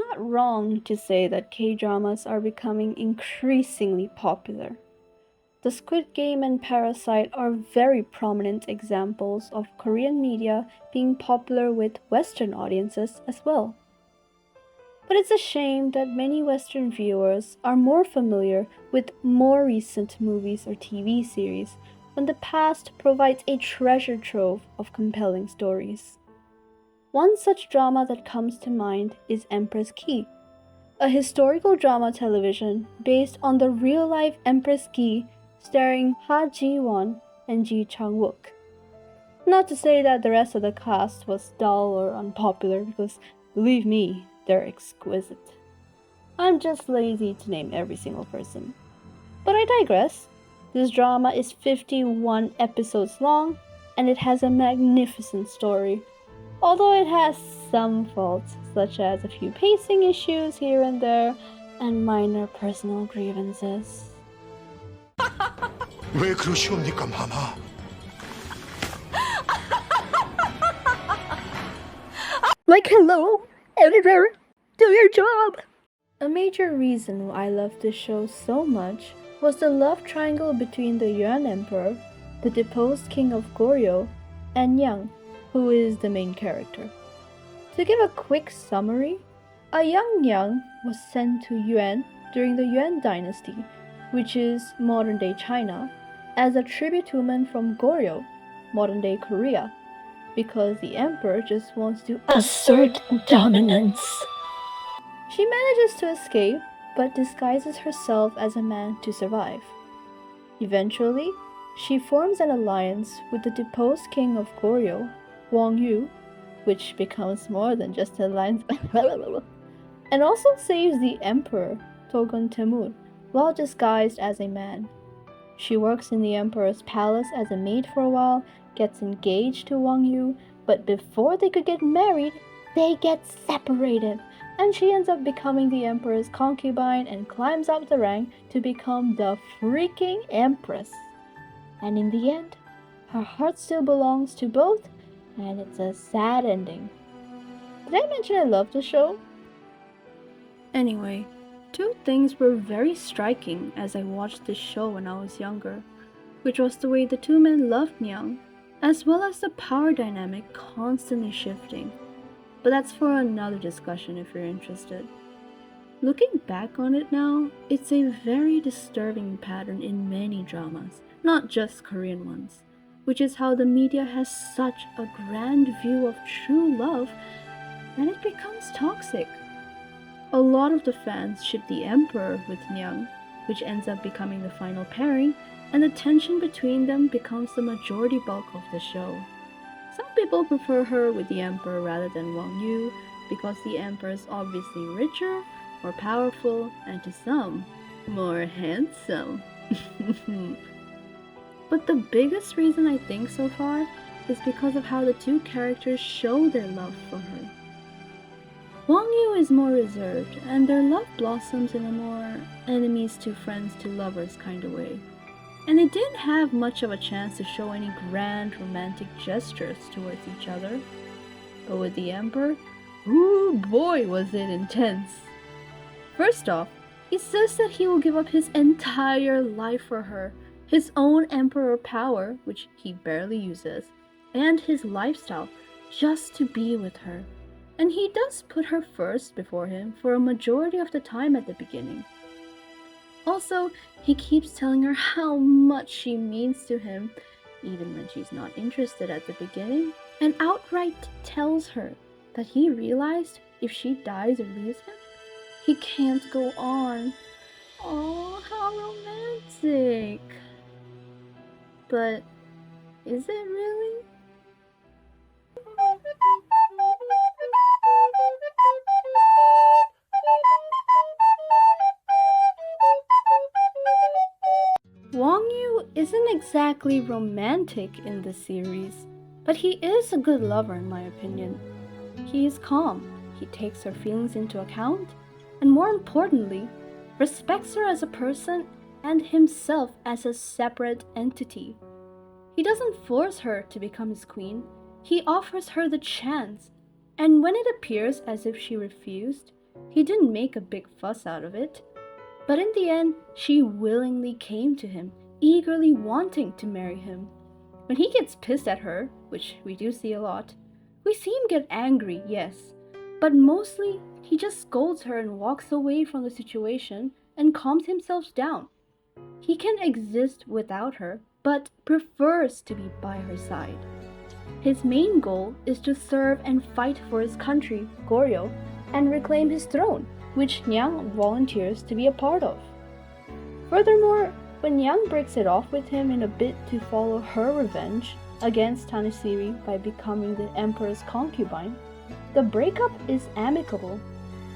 not wrong to say that K-dramas are becoming increasingly popular. The Squid Game and Parasite are very prominent examples of Korean media being popular with Western audiences as well. But it's a shame that many Western viewers are more familiar with more recent movies or TV series when the past provides a treasure trove of compelling stories. One such drama that comes to mind is Empress Ki, a historical drama television based on the real-life Empress Ki starring Ha Ji-won and Ji Chang-wook. Not to say that the rest of the cast was dull or unpopular, because believe me, they're exquisite. I'm just lazy to name every single person. But I digress. This drama is 51 episodes long, and it has a magnificent story, although it has some faults, such as a few pacing issues here and there, and minor personal grievances. 왜 그러시옵니까, 마마? Like, hello, editor, do your job! A major reason why I loved this show so much was the love triangle between the Yuan Emperor, the deposed king of Goryeo, and Nyang, who is the main character. To give a quick summary, a young Nyang was sent to Yuan during the Yuan dynasty, which is modern-day China, as a tribute woman from Goryeo, modern-day Korea, because the emperor just wants to assert dominance. She manages to escape, but disguises herself as a man to survive. Eventually, she forms an alliance with the deposed king of Goryeo, Wang Yu, which becomes more than just an alliance, and also saves the emperor, Togun Temur, while disguised as a man. She works in the emperor's palace as a maid for a while, gets engaged to Wang Yu, but before they could get married, they get separated, and she ends up becoming the emperor's concubine and climbs up the rank to become the freaking empress. And in the end, her heart still belongs to both, and it's a sad ending. Did I mention I love the show? Anyway, two things were very striking as I watched this show when I was younger, which was the way the two men loved Nyang, as well as the power dynamic constantly shifting. But that's for another discussion if you're interested. Looking back on it now, it's a very disturbing pattern in many dramas, not just Korean ones, which is how the media has such a grand view of true love and it becomes toxic. A lot of the fans ship the emperor with Nyang, which ends up becoming the final pairing, and the tension between them becomes the majority bulk of the show. Some people prefer her with the emperor rather than Wang Yu, because the emperor is obviously richer, more powerful, and to some, more handsome. But the biggest reason I think so far is because of how the two characters show their love for her. Wang Yu is more reserved, and their love blossoms in a more enemies to friends to lovers kind of way. And they didn't have much of a chance to show any grand romantic gestures towards each other. But with the Emperor, ooh boy was it intense! First off, he says that he will give up his entire life for her, his own emperor power, which he barely uses, and his lifestyle, just to be with her. And he does put her first before him for a majority of the time at the beginning. Also, he keeps telling her how much she means to him, even when she's not interested at the beginning, and outright tells her that he realized if she dies or leaves him, he can't go on. Oh, how romantic! But is it really? Wang Yu isn't exactly romantic in the series, but he is a good lover in my opinion. He is calm, he takes her feelings into account, and more importantly, respects her as a person and himself as a separate entity. He doesn't force her to become his queen, he offers her the chance, and when it appears as if she refused, He didn't make a big fuss out of it. But in the end, she willingly came to him, eagerly wanting to marry him. When he gets pissed at her, which we do see a lot, we see him get angry, yes, but mostly he just scolds her and walks away from the situation and calms himself down. He can exist without her, but prefers to be by her side. His main goal is to serve and fight for his country, Goryeo, and reclaim his throne, which Nyang volunteers to be a part of. Furthermore, when Nyang breaks it off with him in a bid to follow her revenge against Tanisiri by becoming the emperor's concubine, the breakup is amicable,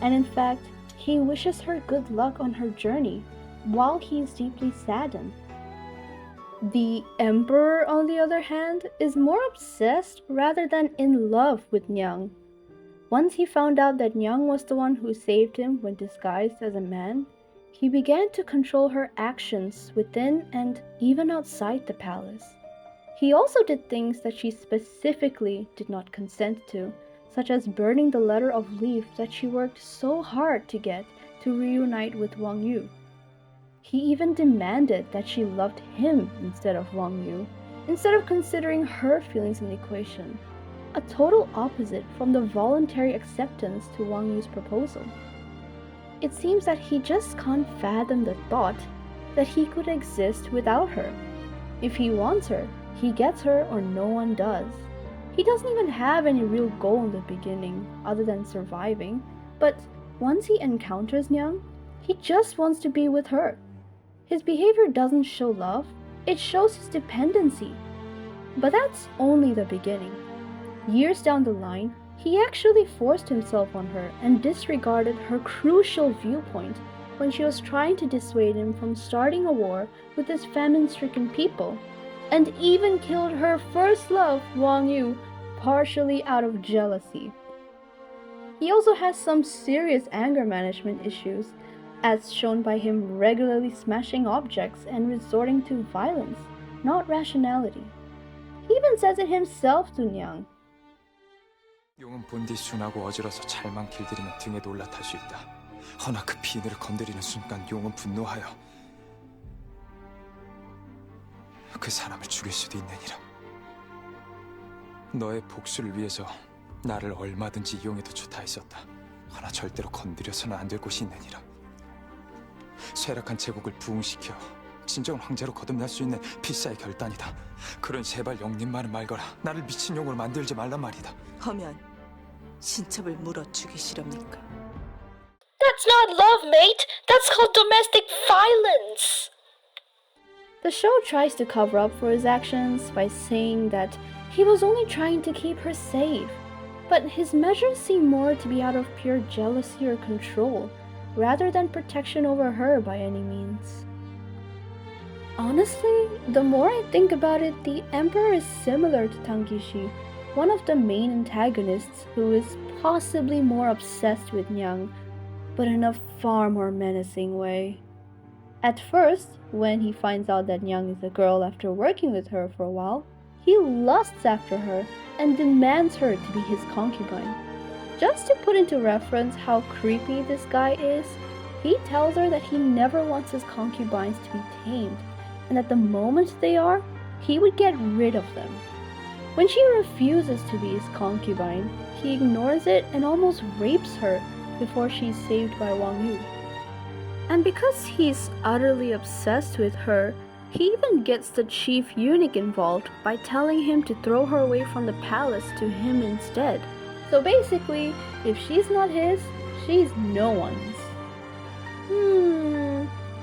and in fact, he wishes her good luck on her journey while he is deeply saddened. The emperor, on the other hand, is more obsessed rather than in love with Nyang. Once he found out that Nyang was the one who saved him when disguised as a man, he began to control her actions within and even outside the palace. He also did things that she specifically did not consent to, such as burning the letter of leave that she worked so hard to get to reunite with Wang Yu. He even demanded that she loved him instead of Wang Yu, instead of considering her feelings in the equation, a total opposite from the voluntary acceptance to Wang Yu's proposal. It seems that he just can't fathom the thought that he could exist without her. If he wants her, he gets her or no one does. He doesn't even have any real goal in the beginning other than surviving, but once he encounters Nyang, he just wants to be with her. His behavior doesn't show love, it shows his dependency. But that's only the beginning. Years down the line, he actually forced himself on her and disregarded her crucial viewpoint when she was trying to dissuade him from starting a war with his famine-stricken people, and even killed her first love, Wang Yu, partially out of jealousy. He also has some serious anger management issues, as shown by him regularly smashing objects and resorting to violence, not rationality. He even says it himself to Nyang. 용은 본디 순하고 어지러서 잘만 길들이면 등에도 올라탈 수 있다. 허나 그 비늘을 건드리는 순간 용은 분노하여 그 사람을 죽일 수도 있느니라. 너의 복수를 위해서 나를 얼마든지 이용해도 좋다 했었다. 허나 절대로 건드려서는 안 될 곳이 있느니라. 쇠락한 제국을 부흥시켜 진정한 황제로 거듭날 수 있는 필사의 결단이다. 그런 제발 영님만은 말거라. 나를 미친용으로 만들지 말란 말이다. 하면 신첩을 물어 죽이시렵니까? That's not love, mate. That's called domestic violence. The show tries to cover up for his actions by saying that he was only trying to keep her safe, but his measures seem more to be out of pure jealousy or control, rather than protection over her by any means. Honestly, the more I think about it, the Emperor is similar to Tangishi, one of the main antagonists who is possibly more obsessed with Nyang, but in a far more menacing way. At first, when he finds out that Nyang is a girl after working with her for a while, he lusts after her and demands her to be his concubine. Just to put into reference how creepy this guy is, he tells her that he never wants his concubines to be tamed, and that the moment they are, he would get rid of them. When she refuses to be his concubine, he ignores it and almost rapes her before she's saved by Wang Yu. And because he's utterly obsessed with her, he even gets the chief eunuch involved by telling him to throw her away from the palace to him instead. So basically, if she's not his, she's no one's.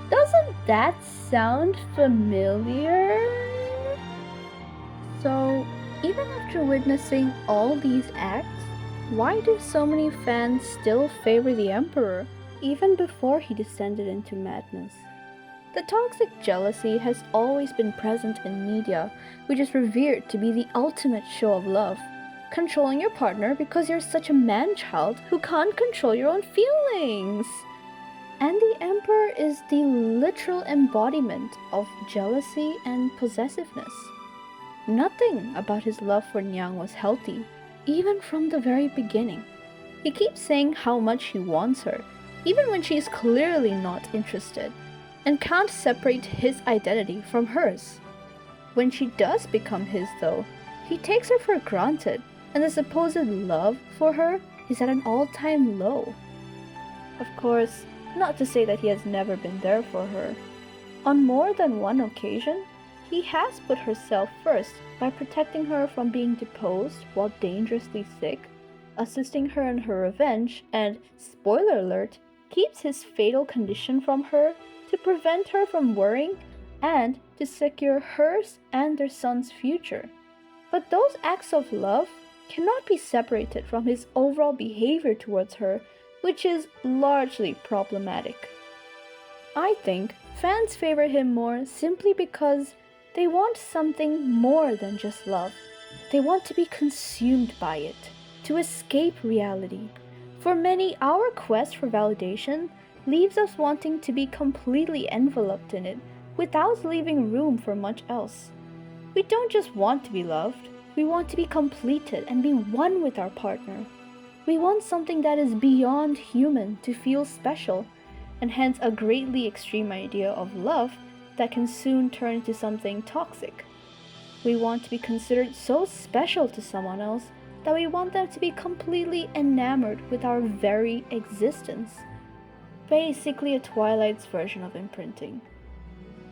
Doesn't that sound familiar? So, even after witnessing all these acts, why do so many fans still favor the Emperor, even before he descended into madness? The toxic jealousy has always been present in media, which is revered to be the ultimate show of love. Controlling your partner because you're such a man-child who can't control your own feelings. And the Emperor is the literal embodiment of jealousy and possessiveness. Nothing about his love for Nyang was healthy, even from the very beginning. He keeps saying how much he wants her, even when she's clearly not interested, and can't separate his identity from hers. When she does become his, though, he takes her for granted, and the supposed love for her is at an all-time low. Of course, not to say that he has never been there for her. On more than one occasion, he has put herself first by protecting her from being deposed while dangerously sick, assisting her in her revenge, and, spoiler alert, keeps his fatal condition from her to prevent her from worrying and to secure hers and their son's future. But those acts of love cannot be separated from his overall behavior towards her, which is largely problematic. I think fans favor him more simply because they want something more than just love. They want to be consumed by it, to escape reality. For many, our quest for validation leaves us wanting to be completely enveloped in it without leaving room for much else. We don't just want to be loved, we want to be completed and be one with our partner. We want something that is beyond human to feel special, and hence a greatly extreme idea of love that can soon turn into something toxic. We want to be considered so special to someone else that we want them to be completely enamored with our very existence. Basically a Twilight's version of imprinting.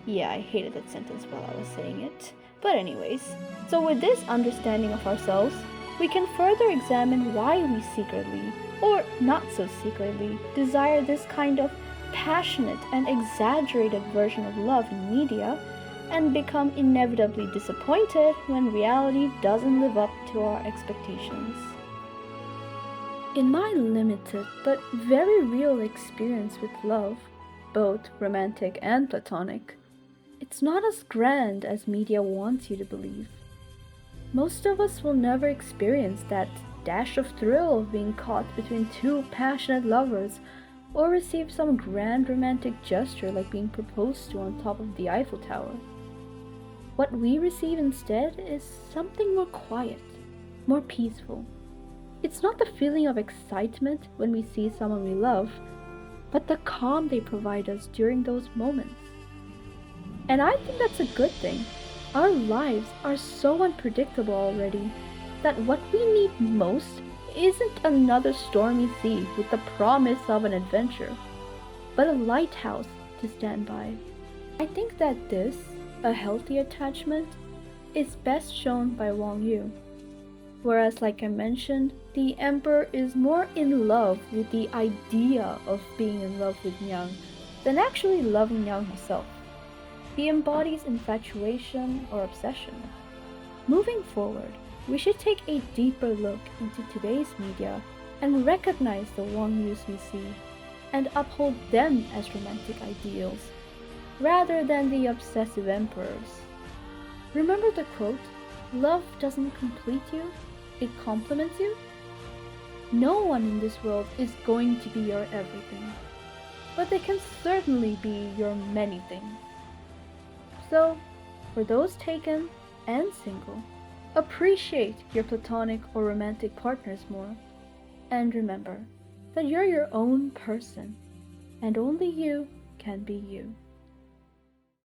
Yeah, I hated that sentence while I was saying it. But anyways, so with this understanding of ourselves, we can further examine why we secretly, or not so secretly, desire this kind of passionate and exaggerated version of love in media, and become inevitably disappointed when reality doesn't live up to our expectations. In my limited but very real experience with love, both romantic and platonic, it's not as grand as media wants you to believe. Most of us will never experience that dash of thrill of being caught between two passionate lovers, or receive some grand romantic gesture like being proposed to on top of the Eiffel Tower. What we receive instead is something more quiet, more peaceful. It's not the feeling of excitement when we see someone we love, but the calm they provide us during those moments. And I think that's a good thing. Our lives are so unpredictable already that what we need most isn't another stormy sea with the promise of an adventure, but a lighthouse to stand by. I think that this, a healthy attachment, is best shown by Wang Yu. Whereas, like I mentioned, the Emperor is more in love with the idea of being in love with Nyang than actually loving Nyang herself. He embodies infatuation or obsession. Moving forward, we should take a deeper look into today's media and recognize the Wang Yus we see, and uphold them as romantic ideals, rather than the obsessive emperors. Remember the quote, "Love doesn't complete you, it complements you"? No one in this world is going to be your everything, but they can certainly be your many things. So, for those taken and single, appreciate your platonic or romantic partners more, and remember that you're your own person, and only you can be you.